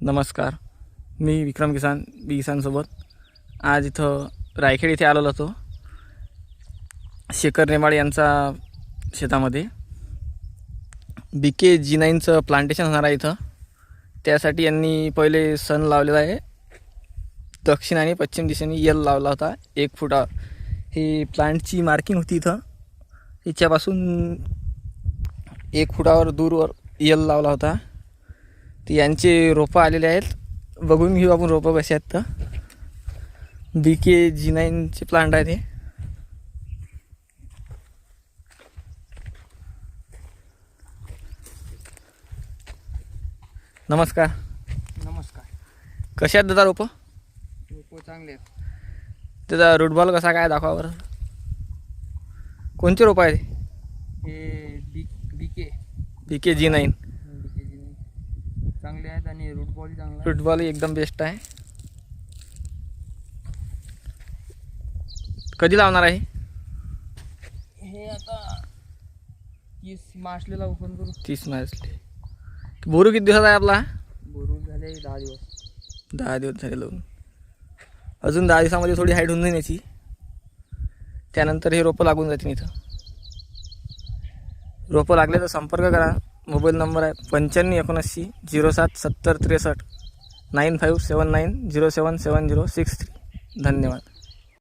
नमस्कार, मी विक्रम किसानसोबत आज इथं रायखेड इथे आलेलो होतो. शेखर नेमाळे यांचा शेतामध्ये BK G9चं प्लांटेशन होणार आहे इथं. त्यासाठी यांनी पहिले सन लावलेला आहे. दक्षिण आणि पश्चिम दिशेने यल लावला होता 1 फुटावर. ही प्लांटची मार्किंग होती इथं. हिच्यापासून 1 फुटावर दूरवर यल लावला होता. ती यांचे रोपं आलेले आहेत. बघून घेऊ आपण रोपं कसे आहेत. तर BK G9चे प्लांट आहे ते. नमस्कार. कसे आहेत दादा रोपं? चांगले आहेत. त्याचा रूटबॉल कसा काय दाखवा बरं. कोणते रोपं आहे ते? हे BK G9 चांगले आहेत आणि रूटबॉल चांगला आहे. रूटबॉल एकदम बेस्ट आहे. कधी लावणार आहे? हे आता 30 मार्चला ओपन करू. 30 मार्चला. बोरू किती दिवसाचा आहे आपला? बोरू झाले 10 दिवस. 10 दिवस झाले लावून. अजून 10 दिवसामध्ये थोडी हाईट होऊन जाईल याची. त्यानंतर हे रोपं लागून जातील इथं. रोपं लागले तर संपर्क करा. मोबाईल नंबर आहे 9579 07 70 63 9579 077063. धन्यवाद.